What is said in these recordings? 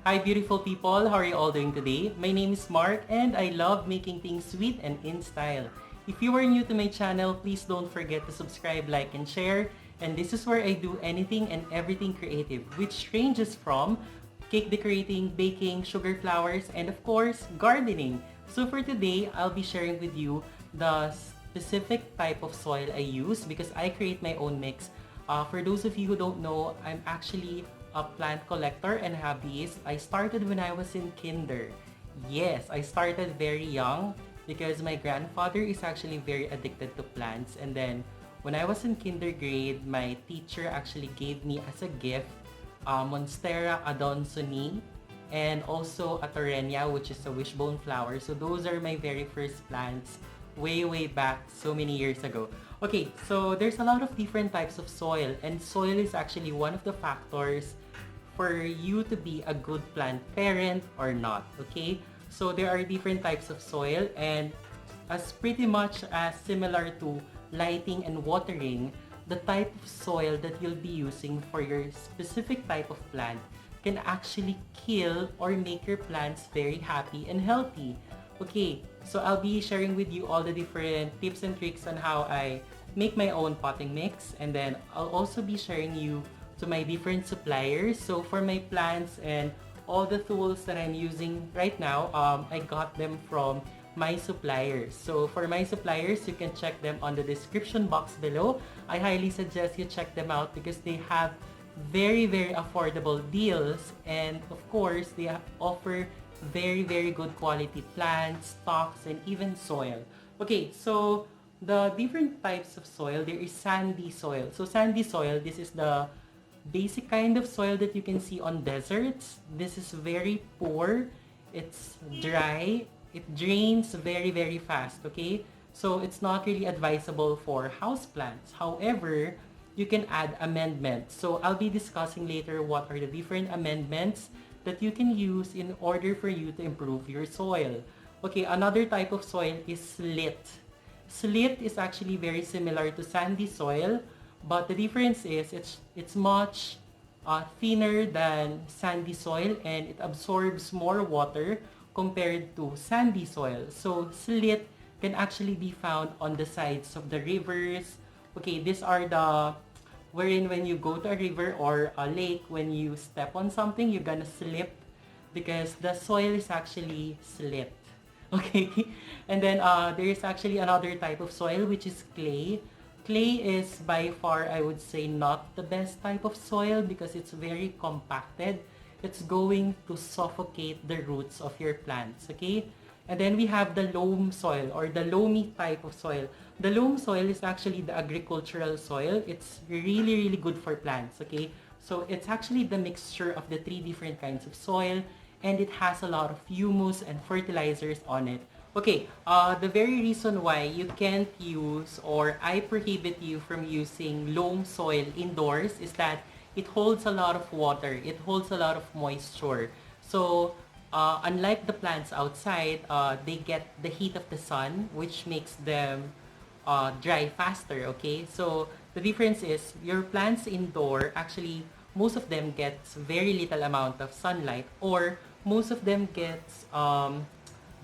Hi beautiful people, how are you all doing today? My name is Mark and I love making things sweet and in style. If you are new to my channel, please don't forget to subscribe, like, and share. And this is where I do anything and everything creative, which ranges from cake decorating, baking, sugar flowers, and of course, gardening. So for today, I'll be sharing with you the specific type of soil I use because I create my own mix. For those of you who don't know, I'm actually a plant collector and hobbyist. I started when I was in kinder. Yes, I started very young because my grandfather is actually very addicted to plants. And then when I was in kindergarten, my teacher actually gave me as a gift Monstera adansonii and also a Torrenia, which is a wishbone flower. So those are my very first plants way back so many years ago. Okay, so there's a lot of different types of soil, and soil is actually one of the factors for you to be a good plant parent or not. Okay, so there are different types of soil, and as pretty much as similar to lighting and watering, the type of soil that you'll be using for your specific type of plant can actually kill or make your plants very happy and healthy. Okay, so I'll be sharing with you all the different tips and tricks on how I make my own potting mix, and then I'll also be sharing you to my different suppliers. So for my plants and all the tools that I'm using right now, I got them from my suppliers. So for my suppliers, you can check them on the description box below. I highly suggest you check them out because they have very affordable deals, and of course they offer very good quality plants, stocks, and even soil. Okay, so the different types of soil, there is sandy soil. So sandy soil, this is the basic kind of soil that you can see on deserts. This is very poor, it's dry, it drains very fast, okay? So it's not really advisable for houseplants. However, you can add amendments. So I'll be discussing later what are the different amendments that you can use in order for you to improve your soil. Okay, another type of soil is slit. Slit is actually very similar to sandy soil, but the difference is it's much thinner than sandy soil and it absorbs more water compared to sandy soil. So slit can actually be found on the sides of the rivers. Okay, these are the wherein when you go to a river or a lake, when you step on something, you're gonna slip because the soil is actually slit. Okay, and then there is actually another type of soil which is clay. Clay is by far, I would say, not the best type of soil because it's very compacted. It's going to suffocate the roots of your plants, okay? And then we have the loam soil or the loamy type of soil. The loam soil is actually the agricultural soil. It's really good for plants, okay? So it's actually the mixture of the three different kinds of soil, and it has a lot of humus and fertilizers on it. Okay, the very reason why you can't use or I prohibit you from using loam soil indoors is that it holds a lot of water. It holds a lot of moisture. So unlike the plants outside, they get the heat of the sun, which makes them dry faster, okay? So the difference is your plants indoor, actually, most of them gets very little amount of sunlight, or most of them gets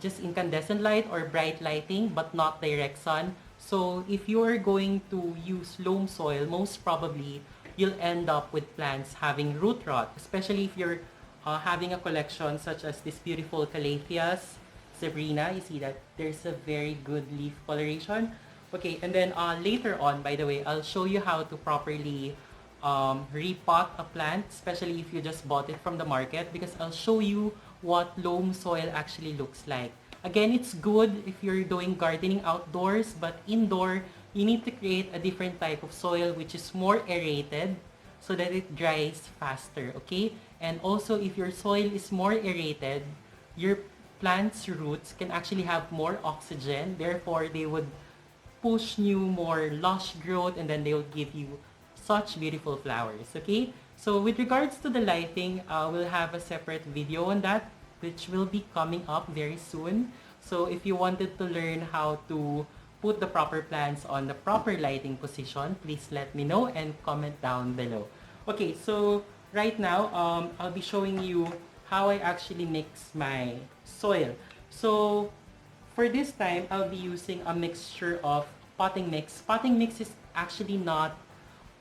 just incandescent light or bright lighting, but not direct sun. So if you are going to use loam soil, most probably you'll end up with plants having root rot, especially if you're having a collection such as this beautiful Calatheas Sabrina. You see that there's a very good leaf coloration. Okay, and then later on, by the way, I'll show you how to properly repot a plant, especially if you just bought it from the market, because I'll show you what loam soil actually looks like. Again, it's good if you're doing gardening outdoors, but indoor, you need to create a different type of soil which is more aerated so that it dries faster, okay? And also, if your soil is more aerated, your plant's roots can actually have more oxygen, therefore they would push you more lush growth, and then they'll give you such beautiful flowers, okay? So with regards to the lighting, we'll have a separate video on that, which will be coming up very soon. So if you wanted to learn how to put the proper plants on the proper lighting position, please let me know and comment down below. Okay, so right now, I'll be showing you how I actually mix my soil. So for this time, I'll be using a mixture of potting mix. Potting mix is actually not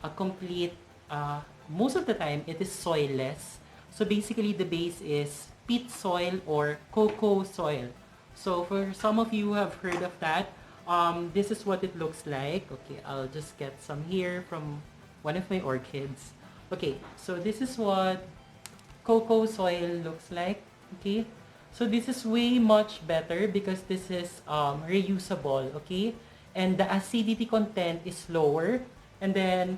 a complete, most of the time it is soilless. So basically the base is peat soil or cocoa soil. So for some of you who have heard of that, this is what it looks like. Okay, I'll just get some here from one of my orchids. Okay, so this is what cocoa soil looks like. Okay, so this is way much better because this is reusable. Okay, and the acidity content is lower. And then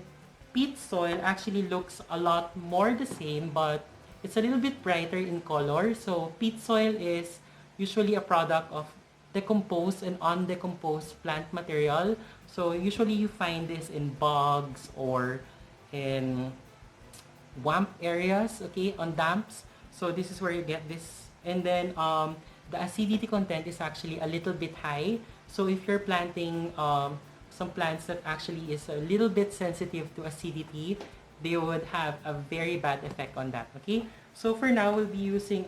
peat soil actually looks a lot more the same, but it's a little bit brighter in color. So peat soil is usually a product of decomposed and undecomposed plant material. So usually you find this in bogs or in swamp areas, okay, on damps. So this is where you get this. And then the acidity content is actually a little bit high. So if you're planting some plants that actually is a little bit sensitive to acidity, they would have a very bad effect on that, okay? So for now, we'll be using,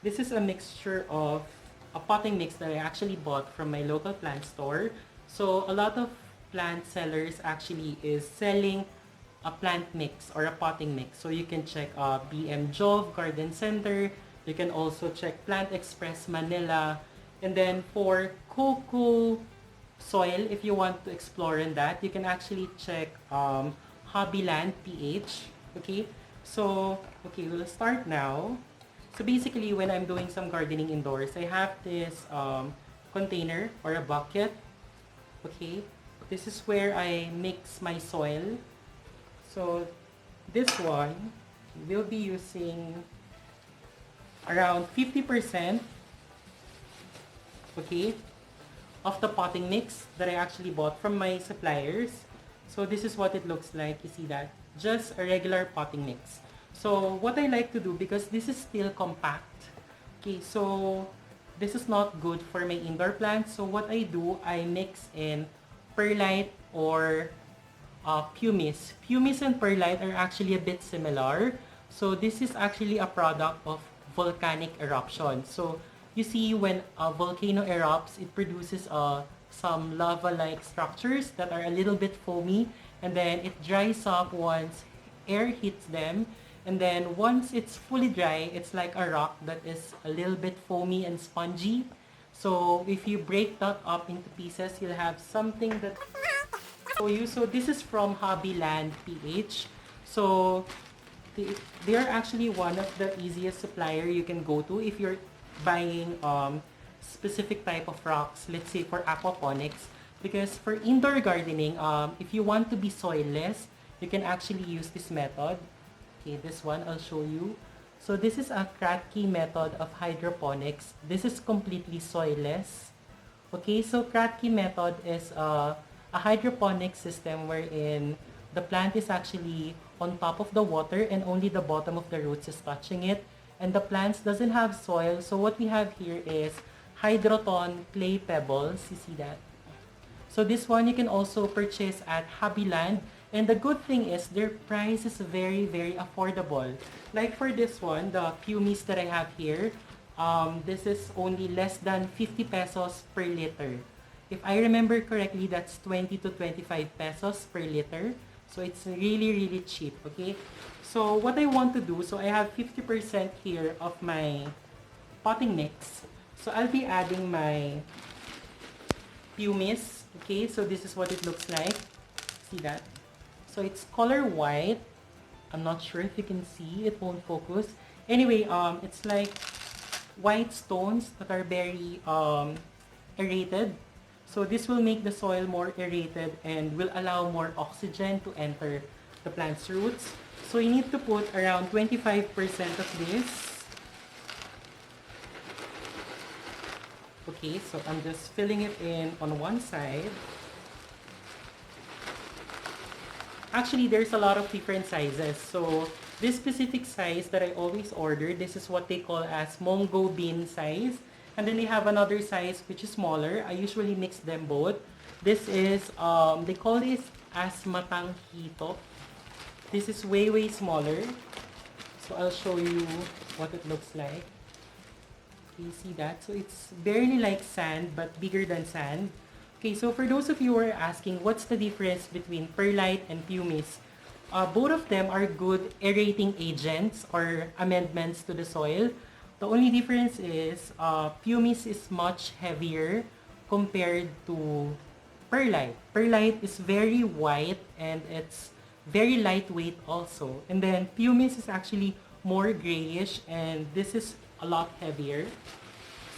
this is a mixture of a potting mix that I actually bought from my local plant store. So a lot of plant sellers actually is selling a plant mix or a potting mix. So you can check Jov Garden Center. You can also check Plant Express Manila. And then for cocoa soil, if you want to explore in that, you can actually check Hobbyland PH. Okay, so okay, we'll start now. So basically, when I'm doing some gardening indoors, I have this container or a bucket. Okay, this is where I mix my soil. So this one, we'll be using around 50%, okay, of the potting mix that I actually bought from my suppliers. So this is what it looks like. You see that? Just a regular potting mix. So what I like to do, because this is still compact, okay, so this is not good for my indoor plants. So what I do, I mix in perlite or pumice. Pumice and perlite are actually a bit similar. So this is actually a product of volcanic eruption. So you see when a volcano erupts, it produces some lava-like structures that are a little bit foamy, and then it dries up once air hits them. And then once it's fully dry, it's like a rock that is a little bit foamy and spongy. So if you break that up into pieces, you'll have something that show you. So this is from Hobbyland PH. So they are actually one of the easiest supplier you can go to if you're buying specific type of rocks, let's say for aquaponics. Because for indoor gardening, if you want to be soilless, you can actually use this method. Okay, this one I'll show you. So this is a Kratky method of hydroponics. This is completely soilless. Okay, so Kratky method is a hydroponic system wherein the plant is actually on top of the water and only the bottom of the roots is touching it. And the plants doesn't have soil. So what we have here is hydroton clay pebbles. You see that? So this one you can also purchase at Hobbyland. And the good thing is their price is very, very affordable. Like for this one, the pumice that I have here, this is only less than 50 pesos per liter. If I remember correctly, that's 20 to 25 pesos per liter. So it's really, really cheap, okay? So what I want to do, so I have 50% here of my potting mix. So I'll be adding my pumice, okay? So this is what it looks like. See that? So it's color white. I'm not sure if you can see. It won't focus. Anyway, it's like white stones that are very aerated. So this will make the soil more aerated and will allow more oxygen to enter the plant's roots. So you need to put around 25% of this. Okay, so I'm just filling it in on one side. Actually, there's a lot of different sizes. So this specific size that I always order, this is what they call as Mongo bean size. And then they have another size which is smaller. I usually mix them both. This is, they call this as matang hito. This is way, way smaller. So I'll show you what it looks like. You see that? So it's barely like sand, but bigger than sand. Okay, so for those of you who are asking, what's the difference between perlite and pumice? Both of them are good aerating agents or amendments to the soil. The only difference is pumice is much heavier compared to perlite. Perlite is very white and it's very lightweight also. And then pumice is actually more grayish and this is a lot heavier.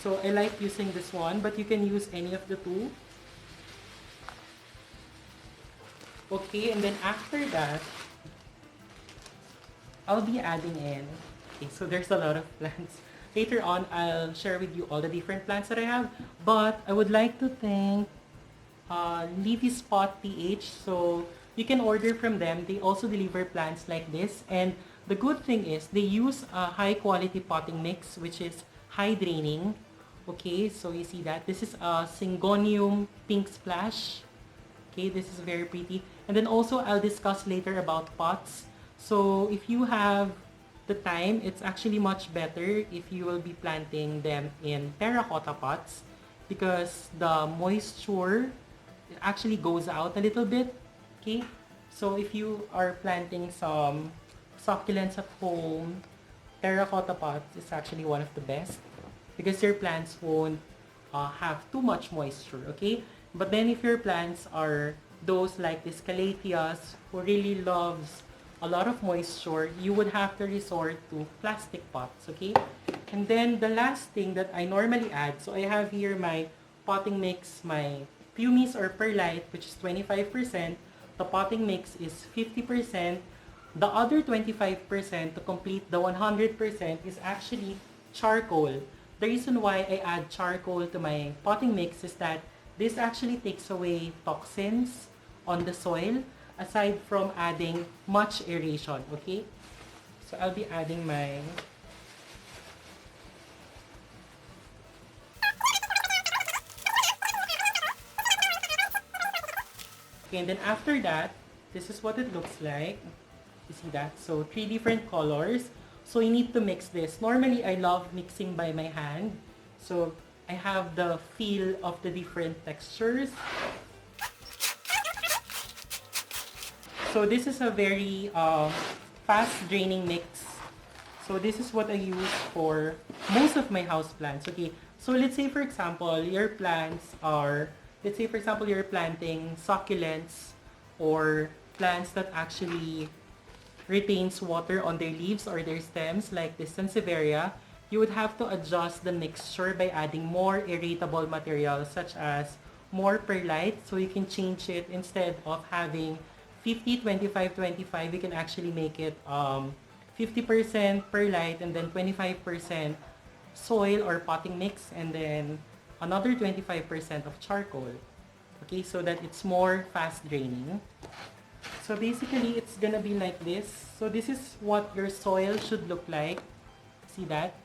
So I like using this one, but you can use any of the two. Okay, and then after that, I'll be adding in. Okay, so there's a lot of plants. Later on, I'll share with you all the different plants that I have. But I would like to thank Leafy Spot PH. So you can order from them. They also deliver plants like this. And the good thing is they use a high quality potting mix, which is high draining. Okay, so you see that. This is a Syngonium Pink Splash. Okay, this is very pretty. And then also I'll discuss later about pots. So if you have the time, it's actually much better if you will be planting them in terracotta pots because the moisture actually goes out a little bit. Okay, so if you are planting some succulents at home, terracotta pots is actually one of the best because your plants won't have too much moisture. Okay, but then if your plants are those like this calatheas who really loves a lot of moisture, you would have to resort to plastic pots, okay? And then the last thing that I normally add, so I have here my potting mix, my pumice or perlite, which is 25%. The potting mix is 50%. The other 25% to complete the 100% is actually charcoal. The reason why I add charcoal to my potting mix is that this actually takes away toxins on the soil aside from adding much aeration, okay? So I'll be adding my okay, and then after that, this is what it looks like. You see that? So 3 different colors. So you need to mix this. Normally, I love mixing by my hand. So I have the feel of the different textures. So this is a very fast draining mix. So this is what I use for most of my house plants. Okay, so let's say for example, your plants are, let's say for example, you're planting succulents or plants that actually retains water on their leaves or their stems like this Sansevieria. You would have to adjust the mixture by adding more aeratable materials such as more perlite. So you can change it instead of having 50, 25, 25, we can actually make it 50% perlite and then 25% soil or potting mix and then another 25% of charcoal. Okay, so that it's more fast draining. So basically, it's gonna be like this. So this is what your soil should look like. See that?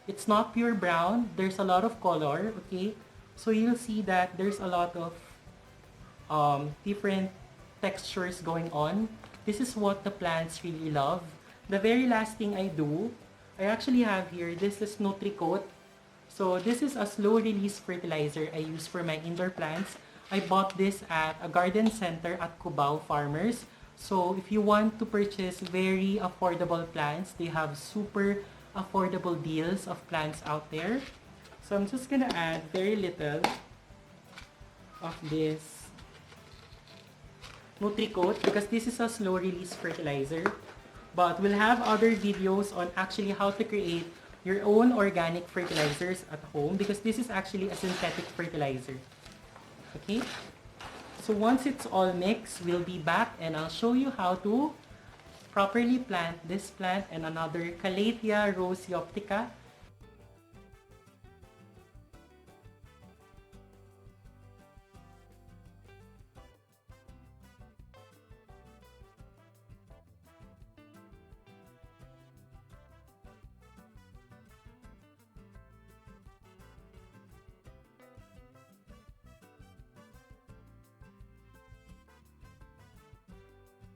It's not pure brown. There's a lot of color, okay? So you'll see that there's a lot of different textures going on. This is what the plants really love. The very last thing I do, I actually have here, this is Nutri-Coat. So this is a slow release fertilizer I use for my indoor plants. I bought this at a garden center at Cubao Farmers. So if you want to purchase very affordable plants, they have super affordable deals of plants out there. So I'm just gonna add very little of this Nutri-Coat because this is a slow release fertilizer. But we'll have other videos on actually how to create your own organic fertilizers at home because this is actually a synthetic fertilizer. Okay? So once it's all mixed, we'll be back and I'll show you how to properly plant this plant and another Calathea roseoptica.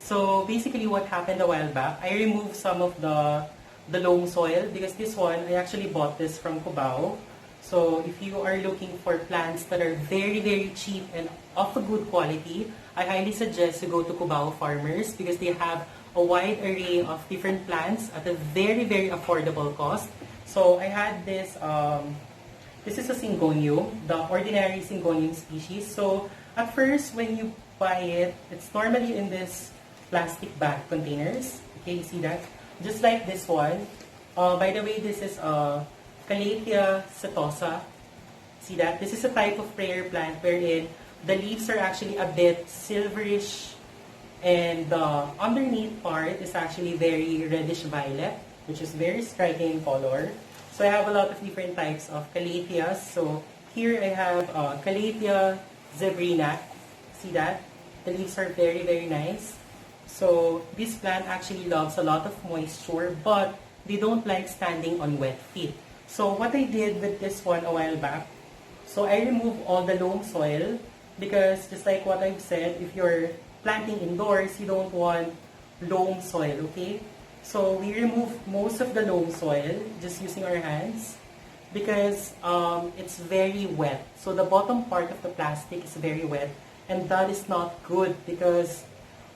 So basically what happened a while back, I removed some of the the loam soil, because this one, I actually bought this from Cubao. So if you are looking for plants that are very, very cheap and of a good quality, I highly suggest you go to Cubao Farmers because they have a wide array of different plants at a very, very affordable cost. So I had this, this is a Syngonium, the ordinary Syngonium species. So at first, when you buy it, it's normally in this plastic bag containers. Okay, you see that? Just like this one. By the way, this is Calathea setosa. See that? This is a type of prayer plant wherein the leaves are actually a bit silverish and the underneath part is actually very reddish violet, which is very striking in color. So I have a lot of different types of Calatheas. So here I have Calathea zebrina. See that? The leaves are very, very nice. So this plant actually loves a lot of moisture, but they don't like standing on wet feet. So what I did with this one a while back, so I removed all the loam soil because just like what I've said, if you're planting indoors, you don't want loam soil, okay? So we remove most of the loam soil just using our hands because it's very wet. So the bottom part of the plastic is very wet and that is not good because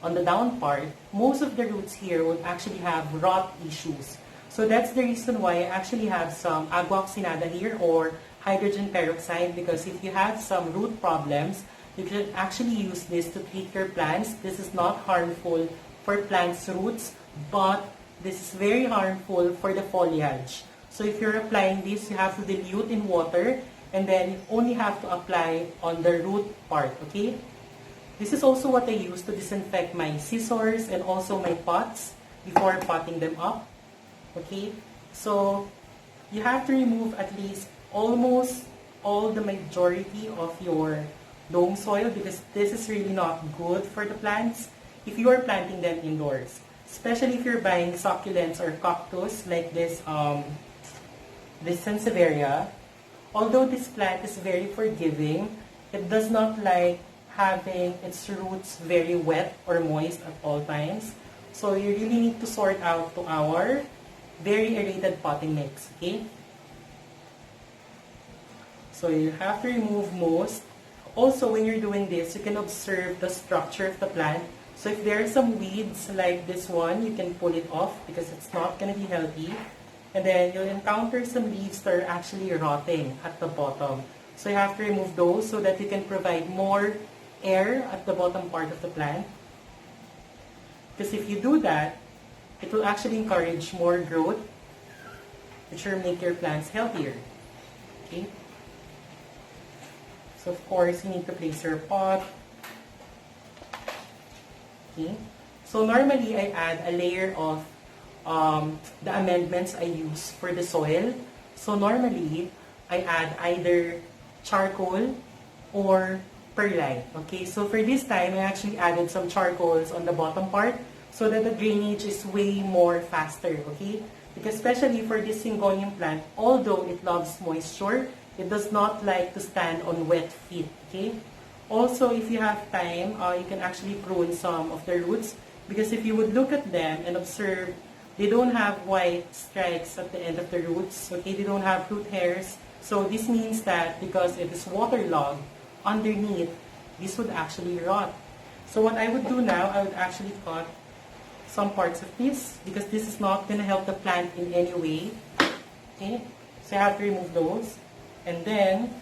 on the down part, most of the roots here would actually have rot issues. So that's the reason why I actually have some agua oxinada here or hydrogen peroxide because if you have some root problems, you can actually use this to treat your plants. This is not harmful for plants' roots, but this is very harmful for the foliage. So if you're applying this, you have to dilute in water and then you only have to apply on the root part, okay? This is also what I use to disinfect my scissors and also my pots before potting them up. Okay, so you have to remove at least almost all the majority of your loam soil because this is really not good for the plants if you are planting them indoors. Especially if you're buying succulents or cactus like this, this Sansevieria. Although this plant is very forgiving, it does not like having its roots very wet or moist at all times. So you really need to sort out to our very aerated potting mix, okay? So you have to remove most. Also, when you're doing this, you can observe the structure of the plant. So if there are some weeds like this one, you can pull it off because it's not going to be healthy. And then you'll encounter some leaves that are actually rotting at the bottom. So you have to remove those so that you can provide more air at the bottom part of the plant. Because if you do that, it will actually encourage more growth, which will make your plants healthier. Okay? So of course, you need to place your pot. Okay? So normally, I add a layer of the amendments I use for the soil. So normally, I add either charcoal or perlite. Okay, so for this time, I actually added some charcoals on the bottom part so that the drainage is way more faster. Okay, because especially for this Syngonium plant, although it loves moisture, it does not like to stand on wet feet. Okay, also if you have time, you can actually prune some of the roots because if you would look at them and observe, they don't have white stripes at the end of the roots. Okay, they don't have root hairs. So this means that because it is waterlogged underneath, this would actually rot. So what I would do now, I would actually cut some parts of this because this is not going to help the plant in any way. Okay, so I have to remove those. And then,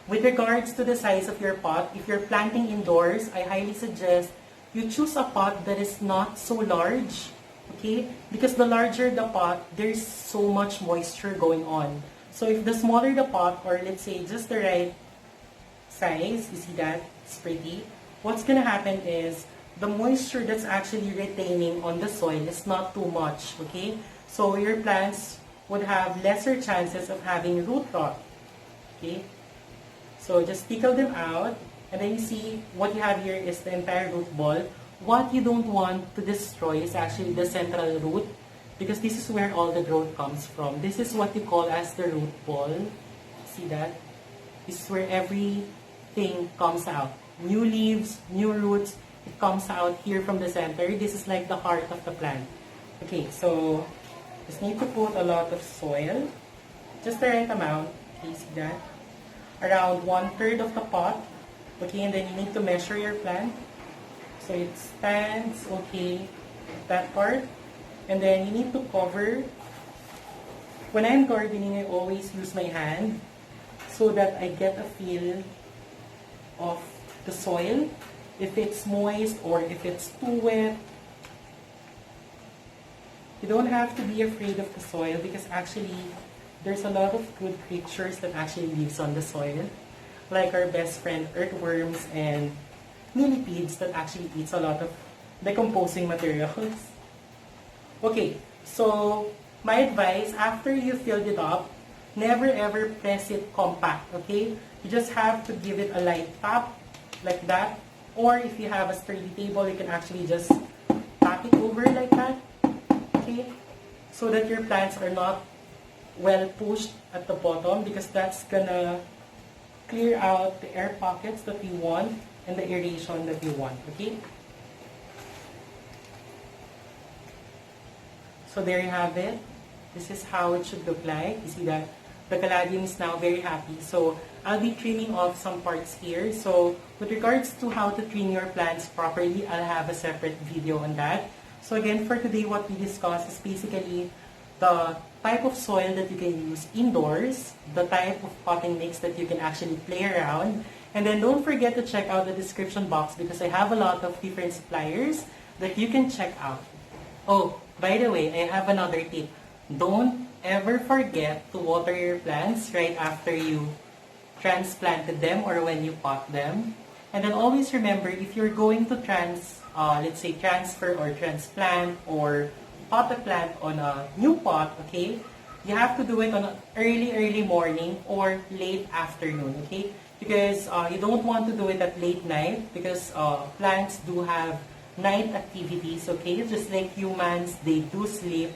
with regards to the size of your pot, if you're planting indoors, I highly suggest you choose a pot that is not so large. Okay, because the larger the pot, there's so much moisture going on. So if the smaller the pot, or let's say just the right size, you see that, it's pretty, what's going to happen is the moisture that's actually retaining on the soil is not too much, okay? So your plants would have lesser chances of having root rot, okay? So just pickle them out, and then you see what you have here is the entire root ball. What you don't want to destroy is actually the central root, because this is where all the growth comes from. This is what you call as the root ball. See that? This is where everything comes out. New leaves, new roots, it comes out here from the center. This is like the heart of the plant. Okay, so Just need to put a lot of soil. Just the right amount. Okay, see that? Around 1/3 of the pot. Okay, and then you need to measure your plant. So it stands, okay, that part. And then you need to cover. When I'm gardening, I always use my hand so that I get a feel of the soil, if it's moist or if it's too wet. You don't have to be afraid of the soil because actually there's a lot of good creatures that actually lives on the soil, like our best friend earthworms and millipedes that actually eats a lot of decomposing materials. Okay, so my advice, after you filled it up, never ever press it compact, okay? You just have to give it a light tap, like that. Or if you have a sturdy table, you can actually just tap it over like that, okay? So that your plants are not well pushed at the bottom because that's gonna clear out the air pockets that you want and the aeration that you want, okay? So there you have it. This is how it should look like. You see that the caladium is now very happy. So I'll be trimming off some parts here. So with regards to how to trim your plants properly, I'll have a separate video on that. So again, for today, what we discussed is basically the type of soil that you can use indoors, the type of potting mix that you can actually play around, and then don't forget to check out the description box because I have a lot of different suppliers that you can check out. Oh, by the way, I have another tip. Don't ever forget to water your plants right after you transplanted them or when you pot them. And then always remember, if you're going to let's say transfer or transplant or pot a plant on a new pot, okay, you have to do it on early morning or late afternoon, okay? Because you don't want to do it at late night because plants do have night activities, okay? Just like humans, they do sleep.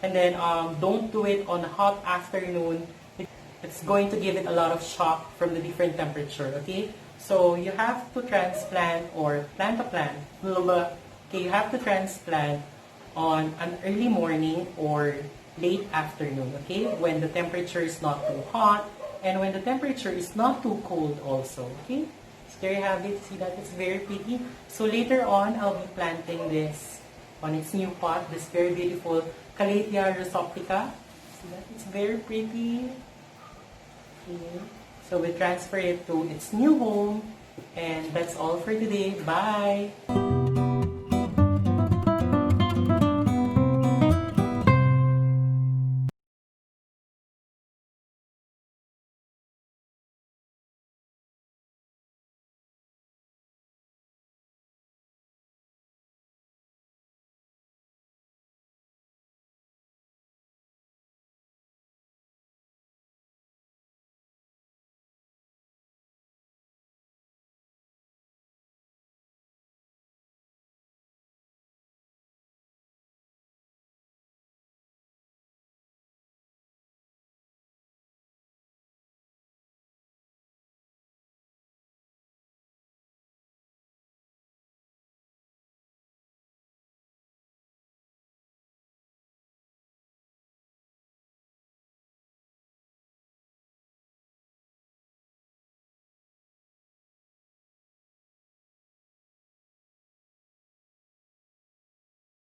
And then don't do it on a hot afternoon. It's going to give it a lot of shock from the different temperature, okay? So you have to transplant or plant a plant. Okay, you have to transplant on an early morning or late afternoon, okay? When the temperature is not too hot and when the temperature is not too cold also, okay? There you have it. See that? It's very pretty. So later on, I'll be planting this on its new pot. This very beautiful Calathea rhizoptica. See that? It's very pretty. Okay. So we transfer it to its new home. And that's all for today. Bye!